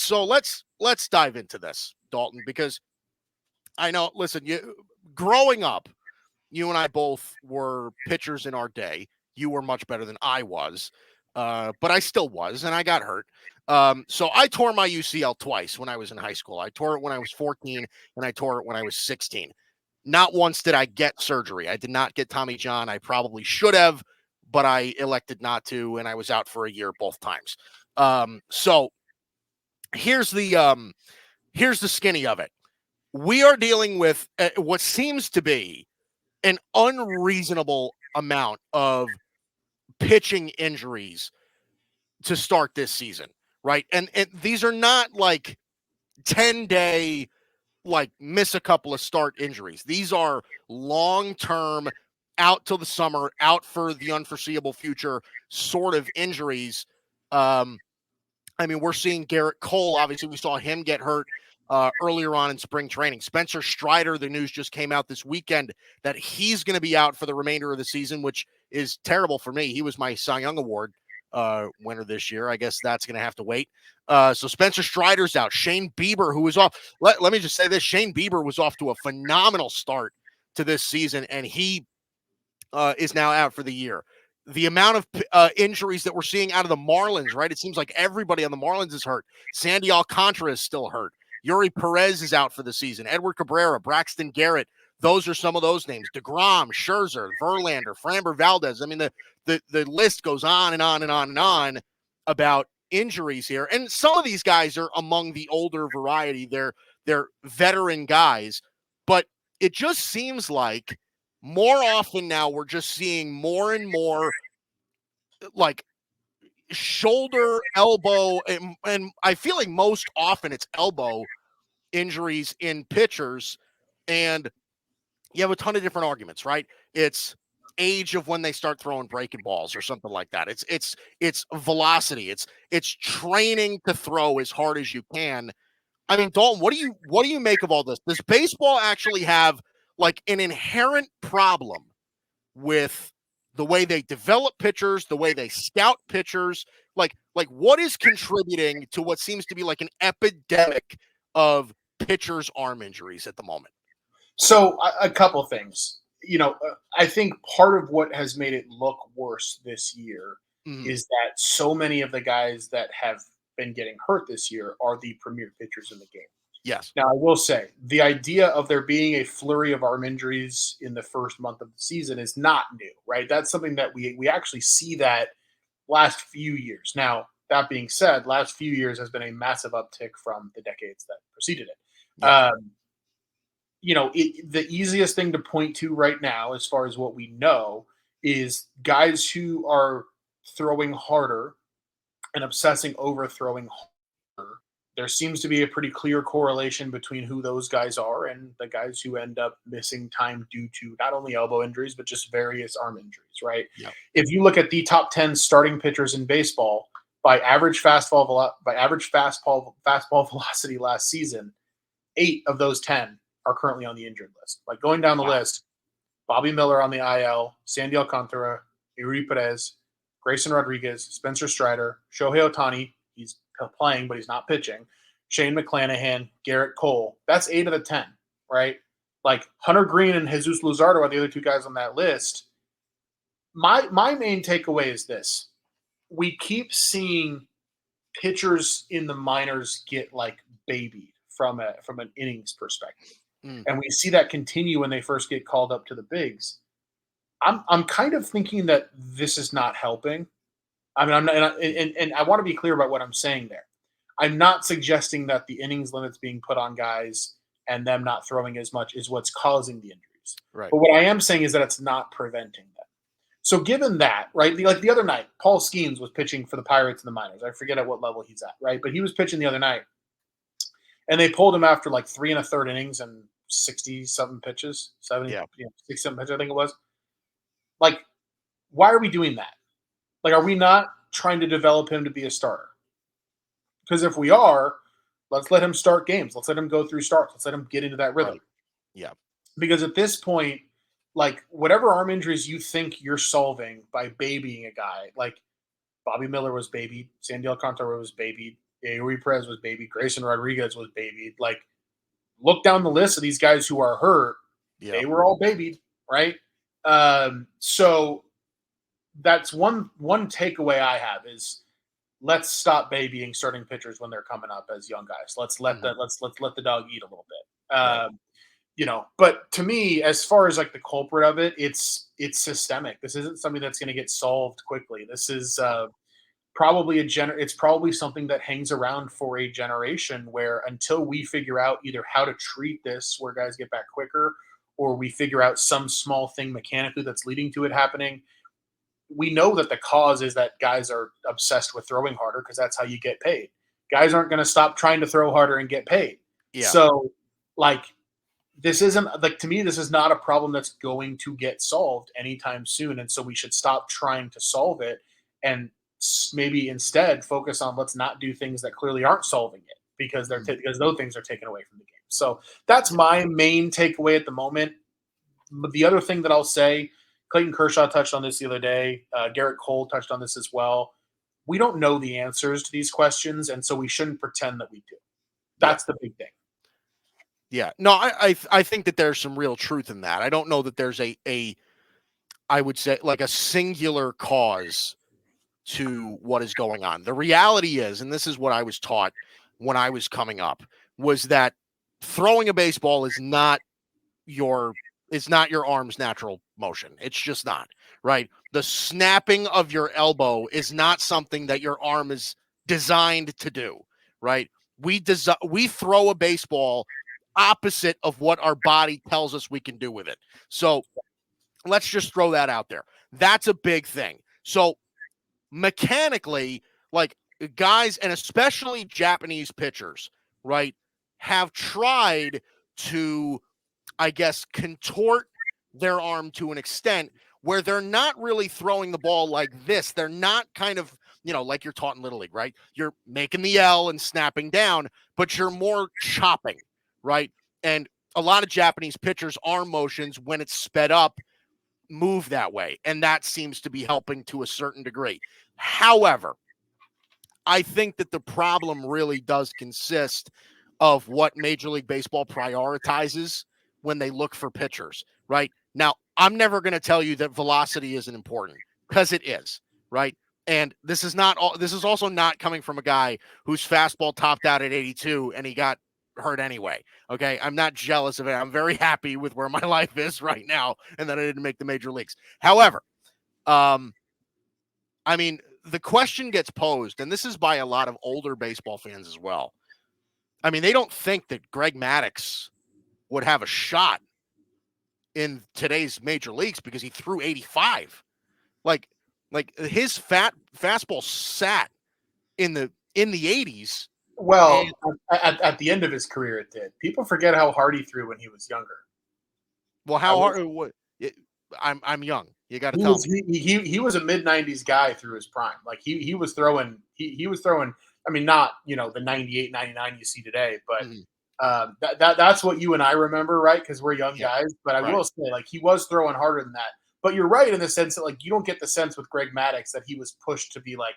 So let's dive into this, Dalton, because I know, listen, growing up, you and I both were pitchers in our day. You were much better than I was, but I still was, and I got hurt. So I tore my UCL twice when I was in high school. I tore it when I was 14, and I tore it when I was 16. Not once did I get surgery. I did not get Tommy John. I probably should have, but I elected not to, and I was out for a year both times. So here's the skinny of it. We are dealing with what seems to be an unreasonable amount of pitching injuries to start this season, right? And these are not like 10-day, like miss a couple of start injuries. These are long-term, out till the summer, out for the unforeseeable future sort of injuries. I mean, we're seeing Garrett Cole. Obviously, we saw him get hurt earlier on in spring training. Spencer Strider, the news just came out this weekend that he's going to be out for the remainder of the season, which is terrible for me. He was my Cy Young Award winner this year. I guess that's going to have to wait. So Spencer Strider's out. Shane Bieber, who was off. Let me just say this. Shane Bieber was off to a phenomenal start to this season, and he is now out for the year. The amount of injuries that we're seeing out of the Marlins, right? It seems like everybody on the Marlins is hurt. Sandy Alcantara is still hurt. Yuri Perez is out for the season. Edward Cabrera, Braxton Garrett. Those are some of those names. DeGrom, Scherzer, Verlander, Framber Valdez. I mean, the list goes on and on and on and on about injuries here. And some of these guys are among the older variety. They're veteran guys. But it just seems like more often now we're just seeing more and more like shoulder, elbow, and I feel like most often it's elbow injuries in pitchers. And you have a ton of different arguments, right? It's age of when they start throwing breaking balls or something like that. It's velocity. It's training to throw as hard as you can. I mean, Dalton, what do you make of all this? Does baseball actually have like an inherent problem with the way they develop pitchers, the way they scout pitchers? Like what is contributing to what seems to be like an epidemic of pitchers' arm injuries at the moment? So a couple things. I think part of what has made it look worse this year is that so many of the guys that have been getting hurt this year are the premier pitchers in the game. Yes. Now, I will say the idea of there being a flurry of arm injuries in the first month of the season is not new, right? That's something that we actually see that last few years. Now, that being said, last few years has been a massive uptick from the decades that preceded it. Yeah. The easiest thing to point to right now, as far as what we know, is guys who are throwing harder and obsessing over throwing harder. There seems to be a pretty clear correlation between who those guys are and the guys who end up missing time due to not only elbow injuries, but just various arm injuries, right? Yep. If you look at the top 10 starting pitchers in baseball by average fastball velocity last season, 8 of those 10 are currently on the injured list. Like going down the list, Bobby Miller on the IL, Sandy Alcantara, Yuri Perez, Grayson Rodriguez, Spencer Strider, Shohei Ohtani, he's playing, but he's not pitching, Shane McClanahan, Garrett Cole. That's 8 of the 10, right? Like Hunter Green and Jesus Luzardo are the other 2 guys on that list. My main takeaway is this. We keep seeing pitchers in the minors get like babied from an innings perspective. And we see that continue when they first get called up to the bigs. I'm kind of thinking that this is not helping. I mean, I'm not, and I want to be clear about what I'm saying there. I'm not suggesting that the innings limits being put on guys and them not throwing as much is what's causing the injuries. Right. But what I am saying is that it's not preventing them. So given that, right, like the other night, Paul Skeens was pitching for the Pirates in the minors. I forget at what level he's at, right? But he was pitching the other night. And they pulled him after like 3 1/3 innings and 60-something pitches, 70, 60-something pitches, I think it was. Like, why are we doing that? Like, are we not trying to develop him to be a starter? Because if we are, let's let him start games. Let's let him go through starts. Let's let him get into that rhythm. Right. Yeah. Because at this point, like, whatever arm injuries you think you're solving by babying a guy, like Bobby Miller was babied, Sandy Alcantara was babied, Yuri Perez was babied. Grayson Rodriguez was babied. Like, look down the list of these guys who are hurt. Yeah. They were all babied, right? So that's one takeaway I have is let's stop babying starting pitchers when they're coming up as young guys. Let's let let's let the dog eat a little bit. Right. But to me, as far as like the culprit of it, it's systemic. This isn't something that's going to get solved quickly. This is probably it's probably something that hangs around for a generation where until we figure out either how to treat this where guys get back quicker or we figure out some small thing mechanically that's leading to it happening, we know that the cause is that guys are obsessed with throwing harder because that's how you get paid. Guys aren't going to stop trying to throw harder and get paid. Yeah. So like, this isn't like, to me, this is not a problem that's going to get solved anytime soon. And so we should stop trying to solve it and maybe instead focus on let's not do things that clearly aren't solving it because because those things are taken away from the game. So that's my main takeaway at the moment. But the other thing that I'll say, Clayton Kershaw touched on this the other day. Garrett Cole touched on this as well. We don't know the answers to these questions, and so we shouldn't pretend that we do. That's the big thing. Yeah. No, I think that there's some real truth in that. I don't know that there's I would say like a singular cause to what is going on. The reality is, and this is what I was taught when I was coming up, was that throwing a baseball is not your arm's natural motion. It's just not, right? The snapping of your elbow is not something that your arm is designed to do, right? We throw a baseball opposite of what our body tells us we can do with it. So let's just throw that out there. That's a big thing. So mechanically, like guys, and especially Japanese pitchers, right, have tried to, I guess, contort their arm to an extent where they're not really throwing the ball like this. They're not kind of, like you're taught in Little League, right? You're making the L and snapping down, but you're more chopping, right? And a lot of Japanese pitchers' arm motions, when it's sped up, move that way, and that seems to be helping to a certain degree. However, I think that the problem really does consist of what Major League Baseball prioritizes when they look for pitchers, right? Now, I'm never going to tell you that velocity isn't important, because it is, right? And this is also not coming from a guy whose fastball topped out at 82 and he got hurt anyway. Okay. I'm not jealous of it. I'm very happy with where my life is right now and that I didn't make the major leagues. However, I mean, the question gets posed, and this is by a lot of older baseball fans as well. I mean, they don't think that Greg Maddux would have a shot in today's major leagues because he threw 85. Like his fastball sat in the 80s. Well, at the end of his career, it did. People forget how hard he threw when he was younger. Well, how hard? I'm young. You got to tell me. He was a mid-90s guy through his prime. Like he was throwing. He was throwing. I mean, not the 98, 99 you see today, but that's what you and I remember, right? Because we're young guys. But I will say, like, he was throwing harder than that. But you're right in the sense that, like, you don't get the sense with Greg Maddux that he was pushed to be like,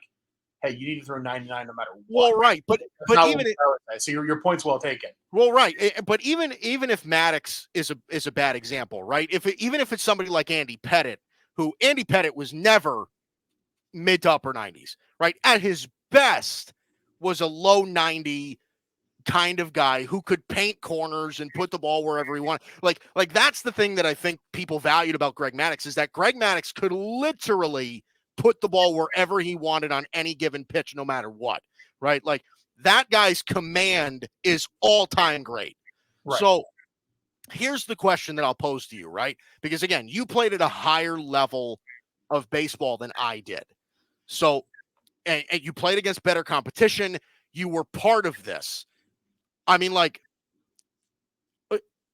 hey, you need to throw 99 no matter what. Well, right, but even so your point's well taken. Well, right, but even if Maddux is a bad example, right? Even if it's somebody like Andy Pettitte, who Andy Pettitte was never mid to upper 90s, right? At his best was a low 90 kind of guy who could paint corners and put the ball wherever he wanted. Like that's the thing that I think people valued about Greg Maddux, is that Greg Maddux could literally put the ball wherever he wanted on any given pitch, no matter what, right? Like that guy's command is all-time great. Right. So here's the question that I'll pose to you, right? Because again, you played at a higher level of baseball than I did. So, and you played against better competition. You were part of this. I mean, like,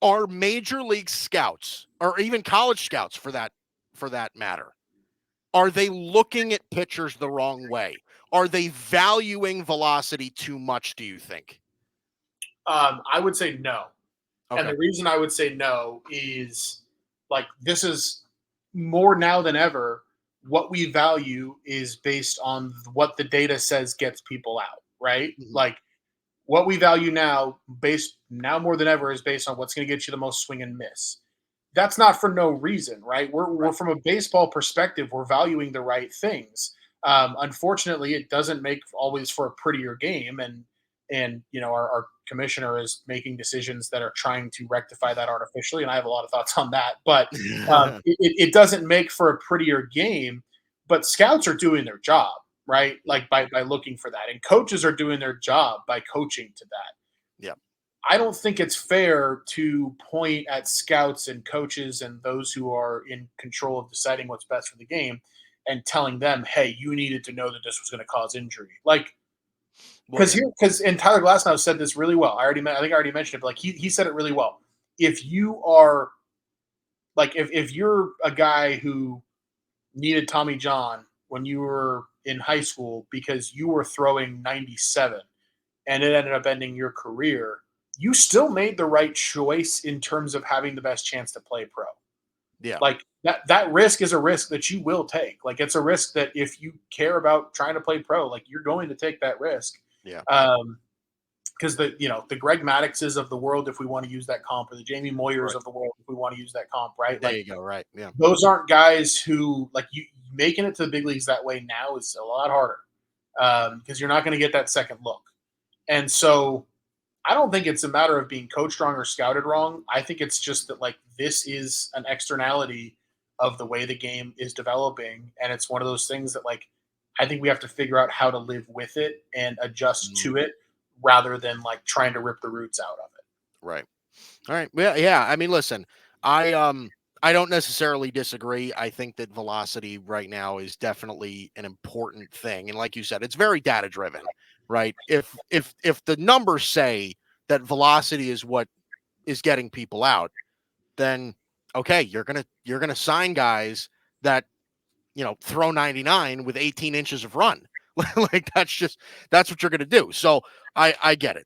are major league scouts, or even college scouts for that matter, are they looking at pitchers the wrong way? Are they valuing velocity too much, do you think? I would say no. Okay. And the reason I would say no is, like, this is more now than ever. What we value is based on what the data says gets people out. right? Mhm. Like what we value now, based now more than ever, is based on what's going to get you the most swing and miss. That's not for no reason, right? We're from a baseball perspective, we're valuing the right things. Unfortunately, it doesn't make always for a prettier game, and our commissioner is making decisions that are trying to rectify that artificially, and I have a lot of thoughts on that. But it doesn't make for a prettier game. But scouts are doing their job, right? Like by looking for that, and coaches are doing their job by coaching to that. Yeah. I don't think it's fair to point at scouts and coaches and those who are in control of deciding what's best for the game and telling them, "Hey, you needed to know that this was going to cause injury." Like, Well, yeah. because and Tyler Glasnow said this really well. I think I already mentioned it, but like he said it really well. If you are like if you're a guy who needed Tommy John when you were in high school because you were throwing 97 and it ended up ending your career, you still made the right choice in terms of having the best chance to play pro. Yeah. Like that risk is a risk that you will take. Like it's a risk that if you care about trying to play pro, like you're going to take that risk. Yeah. Because the Greg Maddoxes of the world, if we want to use that comp, or the Jamie Moyers Right. of the world, if we want to use that comp, right? There Like you go. Right. Yeah. those aren't guys who like you making it to the big leagues that way now is a lot harder because you're not going to get that second look. And so I don't think it's a matter of being coached wrong or scouted wrong. I think it's just that like this is an externality of the way the game is developing, and it's one of those things that like I think we have to figure out how to live with it and adjust Mhm. to it rather than like trying to rip the roots out of it. Right. All right. Well, yeah. I mean, listen, I don't necessarily disagree. I think that velocity right now is definitely an important thing. And like you said, it's very data driven, right? If the numbers say that velocity is what is getting people out, then okay, you're gonna sign guys that throw 99 with 18 inches of run. Like that's what you're gonna do. So I get it.